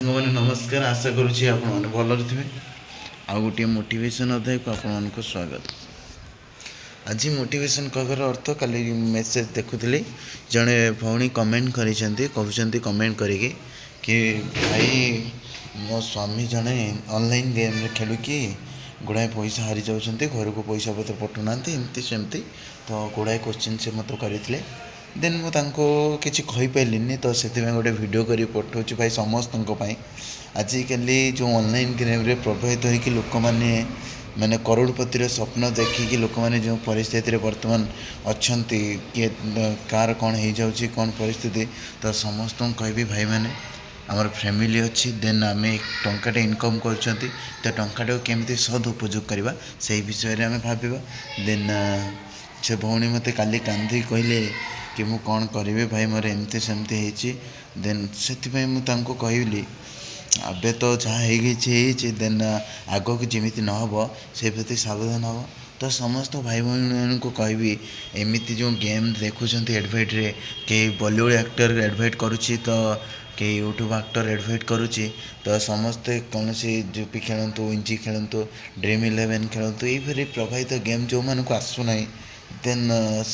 ସାଙ୍ଗମାନେ ନମସ୍କାର। ଆଶା କରୁଛି ଆପଣମାନେ ଭଲରେ ଥିବେ। ଆଉ ଗୋଟିଏ ମୋଟିଭେସନ୍ ଅଧ୍ୟାୟକୁ ଆପଣମାନଙ୍କୁ ସ୍ୱାଗତ। ଆଜି ମୋଟିଭେସନ୍ କହିବାର ଅର୍ଥ, କାଲି ମେସେଜ୍ ଦେଖୁଥିଲି, ଜଣେ ଭଉଣୀ କମେଣ୍ଟ କରିଛନ୍ତି, କହୁଛନ୍ତି କମେଣ୍ଟ କରିକି କି ଭାଇ ମୋ ସ୍ୱାମୀ ଜଣେ ଅନଲାଇନ୍ ଗେମ୍ରେ ଖେଳିକି ଗୁଡ଼ାଏ ପଇସା ହାରି ଯାଉଛନ୍ତି, ଘରକୁ ପଇସା ପତ୍ର ପଠାଉନାହାନ୍ତି, ଏମିତି ସେମିତି ତ ଗୁଡ଼ାଏ କୋଶ୍ଚିନ୍ ସେ ମୋତେ କରିଥିଲେ। ଦେନ୍ ମୁଁ ତାଙ୍କୁ କିଛି କହିପାରିଲିନି, ତ ସେଥିପାଇଁ ଗୋଟେ ଭିଡ଼ିଓ କରି ପଠାଉଛି ଭାଇ ସମସ୍ତଙ୍କ ପାଇଁ। ଆଜିକାଲି ଯେଉଁ ଅନଲାଇନ୍ ଗେମ୍ରେ ପ୍ରଭାବିତ ହୋଇକି ଲୋକମାନେ କରୋଡ଼ପତିର ସ୍ୱପ୍ନ ଦେଖିକି ଲୋକମାନେ ଯେଉଁ ପରିସ୍ଥିତିରେ ବର୍ତ୍ତମାନ ଅଛନ୍ତି, କିଏ କାହାର କ'ଣ ହେଇଯାଉଛି, କ'ଣ ପରିସ୍ଥିତି, ତ ସମସ୍ତଙ୍କୁ କହିବି ଭାଇମାନେ ଆମର ଫ୍ୟାମିଲି ଅଛି, ଦେନ୍ ଆମେ ଟଙ୍କାଟେ ଇନକମ୍ କରୁଛନ୍ତି, ତ ଟଙ୍କାଟାକୁ କେମିତି ସଦ୍ ଉପଯୋଗ କରିବା ସେଇ ବିଷୟରେ ଆମେ ଭାବିବା। ଦେନ୍ ସେ ଭଉଣୀ ମୋତେ କାଲି କାନ୍ଦିକି କହିଲେ କି ମୁଁ କ'ଣ କରିବି ଭାଇ, ମୋର ଏମିତି ସେମିତି ହେଇଛି। ଦେନ୍ ସେଥିପାଇଁ ମୁଁ ତାଙ୍କୁ କହିଲି ଏବେ ତ ଯାହା ହେଇଯାଇଛି ହେଇଛି, ଦେନ୍ ଆଗକୁ ଯେମିତି ନ ହେବ ସେ ପ୍ରତି ସାବଧାନ ହେବ। ତ ସମସ୍ତ ଭାଇ ଭଉଣୀମାନଙ୍କୁ କହିବି, ଏମିତି ଯେଉଁ ଗେମ୍ ଦେଖୁଛନ୍ତି ଆଡ଼ଭାଇଟ୍ରେ, କେହି ବଲିଉଡ଼୍ ଆକ୍ଟର ଆଡ଼ଭାଇଟ୍ କରୁଛି, ତ କେହି ୟୁଟ୍ୟୁବ୍ ଆକ୍ଟର ଆଡ଼ଭାଇଟ୍ କରୁଛି, ତ ସମସ୍ତେ କୌଣସି ଜୁପି ଖେଳନ୍ତୁ, ଇଞ୍ଜି ଖେଳନ୍ତୁ, Dream11 ଖେଳନ୍ତୁ, ଏଇପରି ପ୍ରଭାବିତ ଗେମ୍ ଯେଉଁମାନଙ୍କୁ ଆସୁନାହିଁ, ଦେନ୍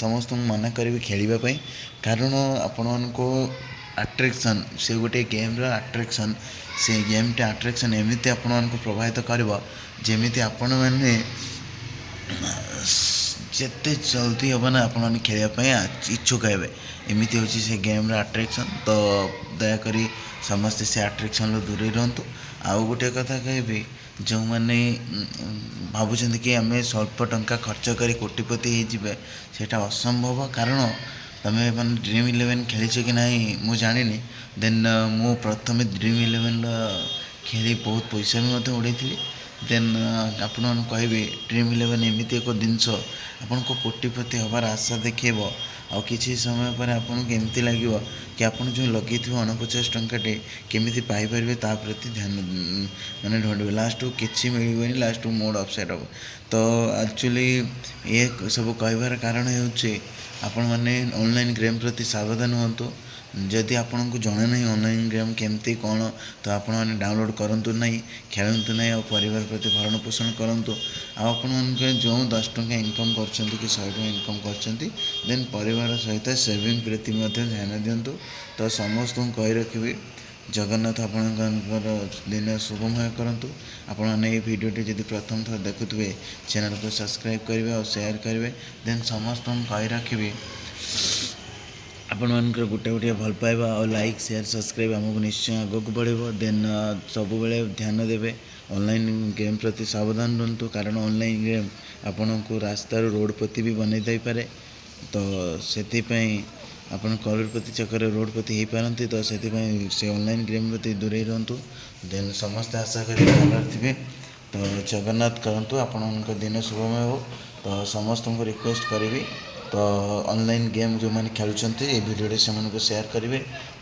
ସମସ୍ତଙ୍କୁ ମନା କରିବି ଖେଳିବା ପାଇଁ। କାରଣ ଆପଣମାନଙ୍କୁ ଆଟ୍ରାକ୍ସନ୍, ସେ ଗୋଟେ ଗେମ୍ର ଆଟ୍ରାକ୍ସନ୍, ସେ ଗେମ୍ଟା ଆଟ୍ରାକ୍ସନ୍ ଏମିତି ଆପଣମାନଙ୍କୁ ପ୍ରଭାବିତ କରିବ ଯେମିତି ଆପଣମାନେ ଯେତେ ଜଲ୍ଦି ହେବ ନା ଆପଣମାନେ ଖେଳିବା ପାଇଁ ଇଚ୍ଛୁକ ହେବେ। ଏମିତି ହେଉଛି ସେ ଗେମ୍ର ଆଟ୍ରାକ୍ସନ୍। ତ ଦୟାକରି ସମସ୍ତେ ସେ ଆଟ୍ରାକ୍ସନ୍ରୁ ଦୂରେଇ ରୁହନ୍ତୁ। ଆଉ ଗୋଟେ କଥା କହିବି, ଯେଉଁମାନେ ଭାବୁଛନ୍ତି କି ଆମେ ସ୍ୱଳ୍ପ ଟଙ୍କା ଖର୍ଚ୍ଚ କରି କୋଟିପତି ହେଇଯିବେ, ସେଇଟା ଅସମ୍ଭବ। କାରଣ ତୁମେ Dream11 ଖେଳିଛ କି ନାହିଁ ମୁଁ ଜାଣିନି। ଦେନ୍ ମୁଁ ପ୍ରଥମେ Dream11 ଖେଳି ବହୁତ ପଇସା ବି ମଧ୍ୟ ଉଡ଼େଇଥିଲି। ଦେନ୍ ଆପଣମାନଙ୍କୁ କହିବି, Dream11 ଏମିତି ଏକ ଜିନିଷ ଆପଣଙ୍କୁ କୋଟିପତି ହେବାର ଆଶା ଦେଖେଇବ, ଆଉ କିଛି ସମୟ ପରେ ଆପଣଙ୍କୁ ଏମିତି ଲାଗିବ କି ଆପଣ ଯେଉଁ ଲଗେଇଥିବେ 49 ଟଙ୍କାଟେ କେମିତି ପାଇପାରିବେ ତା ପ୍ରତି ଧ୍ୟାନ ଢଳିବେ। ଲାଷ୍ଟକୁ କିଛି ମିଳିବନି, ଲାଷ୍ଟକୁ ମୁଡ଼ ଅପସେଟ୍ ହେବ। ତ ଆକ୍ଚୁଆଲି ଏ ସବୁ କହିବାର କାରଣ ହେଉଛି ଆପଣମାନେ ଅନଲାଇନ୍ ଗେମ୍ ପ୍ରତି ସାବଧାନ ହୁଅନ୍ତୁ। ଯଦି ଆପଣଙ୍କୁ ଜଣା ନାହିଁ ଅନଲାଇନ୍ ଗେମ୍ କେମିତି କ'ଣ, ତ ଆପଣମାନେ ଡାଉନଲୋଡ଼୍ କରନ୍ତୁ ନାହିଁ, ଖେଳନ୍ତୁ ନାହିଁ, ଆଉ ପରିବାର ପ୍ରତି ଭରଣ ପୋଷଣ କରନ୍ତୁ। ଆଉ ଆପଣମାନଙ୍କ ଯେଉଁ 10 ଟଙ୍କା ଇନକମ୍ କରୁଛନ୍ତି କି 100 ଟଙ୍କା ଇନକମ୍ କରୁଛନ୍ତି, ଦେନ୍ ପରିବାର ସହିତ ସେଭିଂ ପ୍ରତି ମଧ୍ୟ ଧ୍ୟାନ ଦିଅନ୍ତୁ। ତ ସମସ୍ତଙ୍କୁ କହି ରଖିବି, ଜଗନ୍ନାଥ ଆପଣଙ୍କର ଦିନ ଶୁଭମୟ କରନ୍ତୁ। ଆପଣମାନେ ଏହି ଭିଡ଼ିଓଟି ଯଦି ପ୍ରଥମ ଥର ଦେଖୁଥିବେ, ଚ୍ୟାନେଲକୁ ସବସ୍କ୍ରାଇବ୍ କରିବେ ଆଉ ସେୟାର କରିବେ। ଦେନ୍ ସମସ୍ତଙ୍କୁ କହି ରଖିବି, ଆପଣମାନଙ୍କର ଗୋଟିଏ ଭଲ ପାଇବା ଆଉ ଲାଇକ୍, ସେୟାର, ସବସ୍କ୍ରାଇବ୍ ଆମକୁ ନିଶ୍ଚୟ ଆଗକୁ ବଢ଼ିବ। ଦେନ୍ ସବୁବେଳେ ଧ୍ୟାନ ଦେବେ, ଅନଲାଇନ୍ ଗେମ୍ ପ୍ରତି ସାବଧାନ ରୁହନ୍ତୁ। କାରଣ ଅନଲାଇନ୍ ଗେମ୍ ଆପଣଙ୍କୁ ରାସ୍ତାରୁ ରୋଡ଼ପତି ବି ବନେଇ ଦେଇପାରେ। ତ ସେଥିପାଇଁ ଆପଣ କରୋଡ଼ପତି ଚକ୍କରରେ ରୋଡ଼ପତି ହେଇପାରନ୍ତି। ତ ସେଥିପାଇଁ ସେ ଅନଲାଇନ୍ ଗେମ୍ ପ୍ରତି ଦୂରେଇ ରୁହନ୍ତୁ। ଦେନ୍ ସମସ୍ତେ ଆଶା କରି ଭଲରେ ଥିବେ। ତ ଜଗନ୍ନାଥ କରନ୍ତୁ ଆପଣଙ୍କ ଦିନ ଶୁଭମୟ ହେଉ। ତ ସମସ୍ତଙ୍କୁ ରିକ୍ୱେଷ୍ଟ କରିବି, ତ ଅନଲାଇନ୍ ଗେମ୍ ଯେଉଁମାନେ ଖେଳୁଛନ୍ତି এই ଭିଡ଼ିଓଟି ସେମାନଙ୍କୁ ସେୟାର କରିବେ।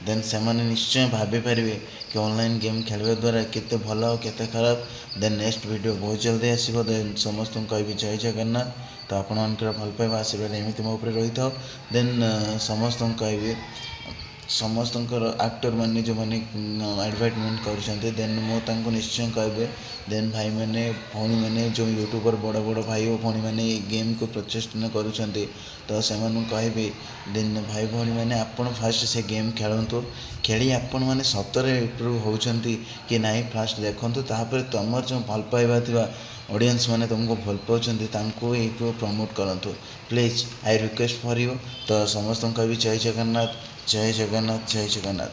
ଦେନ୍ ସେମାନେ ନିଶ୍ଚୟ ଭାବିପାରିବେ କି ଅନଲାଇନ୍ ଗେମ୍ ଖେଳିବା ଦ୍ୱାରା କେତେ ଭଲ ଆଉ କେତେ ଖରାପ। ଦେନ୍ ନେକ୍ସଟ ଭିଡ଼ିଓ ବହୁତ ଜଲ୍ଦି ଆସିବ। ଦେନ୍ ସମସ୍ତଙ୍କୁ କହିବି ଜୟ ଜଗନ୍ନାଥ। ତ ଆପଣମାନଙ୍କର ଭଲ ପାଇବା ଆଶୀର୍ବାଦ ଏମିତି ମୋ ଉପରେ ରହିଥାଉ। ଦେନ୍ ସମସ୍ତଙ୍କୁ କହିବି, ସମସ୍ତଙ୍କର ଆକ୍ଟରମାନେ ଯେଉଁମାନେ ଆଡ଼ଭାଇଟମେଣ୍ଟ କରୁଛନ୍ତି, ଦେନ୍ ମୁଁ ତାଙ୍କୁ ନିଶ୍ଚୟ କହିବି, ଦେନ୍ ଭାଇମାନେ ଭଉଣୀମାନେ ଯେଉଁ ୟୁଟ୍ୟୁବର ବଡ଼ ବଡ଼ ଭାଇ ଓ ଭଉଣୀମାନେ ଏଇ ଗେମ୍କୁ ପ୍ରଚେଷ୍ଟା କରୁଛନ୍ତି, ତ ସେମାନଙ୍କୁ କହିବି, ଦେନ୍ ଭାଇ ଭଉଣୀମାନେ ଆପଣ ଫାଷ୍ଟ ସେ ଗେମ୍ ଖେଳନ୍ତୁ। ଖେଳି ଆପଣମାନେ ସତରେ ଇମ୍ପ୍ରୁଭ୍ ହେଉଛନ୍ତି କି ନାହିଁ ଫାଷ୍ଟ ଦେଖନ୍ତୁ। ତାପରେ ତୁମର ଯେଉଁ ଭଲ ପାଇବା ଥିବା ଅଡ଼ିଏନ୍ସ ମାନେ ତୁମକୁ ଭଲ ପାଉଛନ୍ତି, ତାଙ୍କୁ ଏଇକୁ ପ୍ରମୋଟ୍ କରନ୍ତୁ please. I request for you. ତ ସମସ୍ତଙ୍କୁ କହିବି ଜୟ ଜଗନ୍ନାଥ, ଜୟ ଜଗନ୍ନାଥ, ଜୟ ଜଗନ୍ନାଥ।